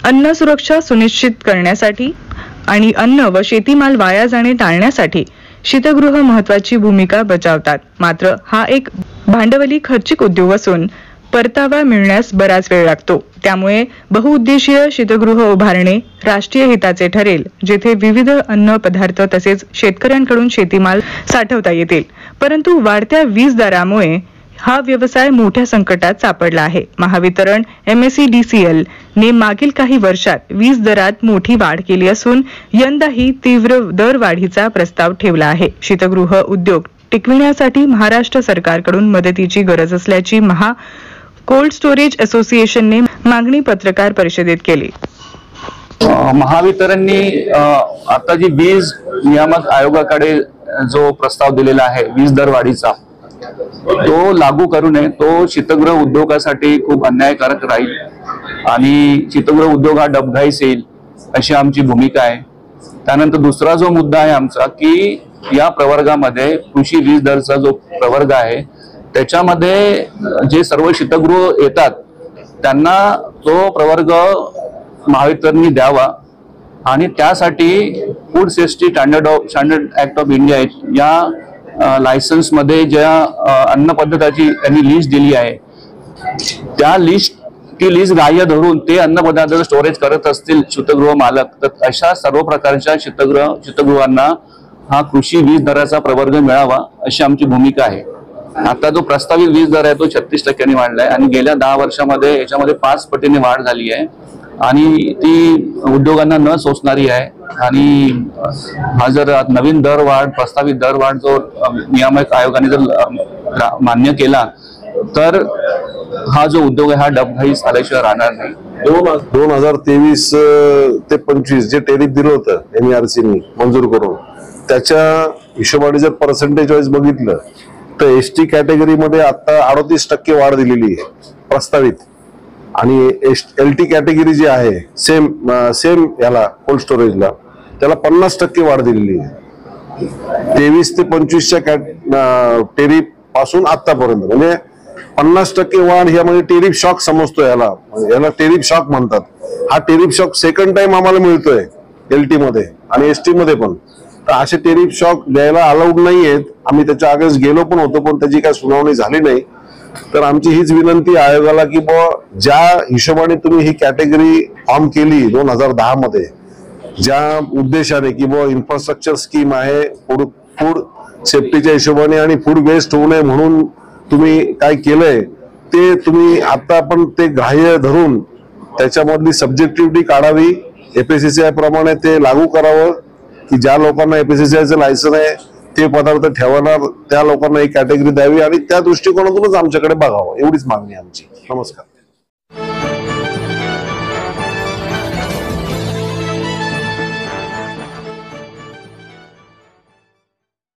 अन्न सुरक्षा सुनिश्चित करण्यासाठी आणि अन्न व शेतीमाल वाया जाणे टाळण्यासाठी शीतगृह महत्त्वाची भूमिका बजावतात। मात्र हा एक भांडवली खर्चिक उद्योग असून परतावा मिळण्यास बराच वेळ लागतो। त्यामुळे बहुउद्देशीय शीतगृह उभारणे राष्ट्रीय हिताचे ठरेल, जेथे विविध अन्न पदार्थ तसेच शेतकऱ्यांकडून शेतीमाल साठवता येतील। परंतु वाढत्या वीज दरामुळे हा व्यवसाय मोठ्या संकटात सापडला आहे। महावितरण MSEDCL ने मागील काही वर्षात वीज दरात मोठी वाढ केली असून यंदाही तीव्र दरवाढीचा प्रस्ताव ठेवला आहे। शीतगृह उद्योग टिकविण्यासाठी महाराष्ट्र सरकारकडून मदतीची गरज असल्याची महा कोल्ड स्टोरेज असोसिएशनने मागणी पत्रकार परिषदेत केली। महावितरणने आता जी वीज नियामक आयोगाकडे जो प्रस्ताव दिलेला आहे वीज दरवाढीचा, तो लागू करू नये। तो शीतगृह उद्योगासाठी खूप अन्यायकारक राहील आणि शीतगृह उद्योग हा डबघाईस येईल अशी आमची भूमिका आहे। त्यानंतर दुसरा जो मुद्दा आहे आमचा की या प्रवर्गामध्ये कृषी वीज दरचा जो प्रवर्ग आहे त्याच्यामध्ये जे सर्व शीतगृह येतात त्यांना तो प्रवर्ग महावितरणने द्यावा आणि त्यासाठी food safety standard act of India या लायसन्स मध्ये ज्या अन्न पदार्थाची त्यांनी लिस्ट दिली आहे त्या ती लिस्ट ग्राह्य धरून ते अन्न पदार्थ स्टोरेज करत असतील शीतगृह मालक, तर अशा सर्व प्रकारच्या शीतगृहांना हा कृषी वीज दराचा प्रवर्ग मिळावा अशी आमची भूमिका आहे। आता जो प्रस्तावित वीज दर आहे तो 36% वाढलाय आणि गेल्या 10 वर्षामध्ये याच्यामध्ये 5 पटीने वाढ झाली आहे आणि ती उद्योगांना न सोसणारी आहे। आणि हा जर नवीन दरवाढ प्रस्तावित दरवाढ जो नियामक आयोगाने जर मान्य केला तर हा जो उद्योग आहे हा डबघाईस आल्याशिवाय राहणार नाही। 2023 ते 25 जे टेरिफ दिलं होतं MERCने मंजूर करून, त्याच्या हिशोबाने जर पर्सेंटेज वाईज बघितलं तर ST कॅटेगरीमध्ये आता 38% वाढ दिलेली आहे प्रस्तावित आणि LT कॅटेगरी जी आहे सेम याला कोल्ड स्टोरेजला त्याला 50% वाढ दिलेली आहे। 23 ते 25च्या टेरिफ पासून आतापर्यंत म्हणजे 50% वाढ ह्यामध्ये टेरिफ शॉक समजतो, याला टेरिफ शॉक म्हणतात। हा टेरिफ शॉक सेकंड टाइम आम्हाला मिळतोय LT मध्ये आणि ST मध्ये पण। तर असे टेरिफ शॉक द्यायला अलाउड नाहीयेत। आम्ही त्याच्या अगेन्स्ट गेलो पण होतो पण त्याची काही सुनावणी झाली नाही। तर आमची हीच विनंती आयोगाला की ज्या हिशोबाने तुम्ही ही कॅटेगरी फॉर्म केली 2010 मध्ये, ज्या उद्देशाने की इन्फ्रास्ट्रक्चर स्कीम आहे फूड सेफ्टीच्या हिशोबाने आणि फूड वेस्ट होऊ नये म्हणून तुम्ही काय केलंय ते तुम्ही आता पण ते ग्राह्य धरून त्याच्यामधली सब्जेक्टिव्हिटी काढावी, FSSAI प्रमाणे ते लागू करावं की ज्या लोकांना FSSAIचं लायसन आहे ते पदार्थ ठेवणार त्या लोकांना ही कॅटेगरी द्यावी आणि त्या दृष्टिकोनातूनच आमच्याकडे बघावं, एवढीच मागणी आमची। नमस्कार।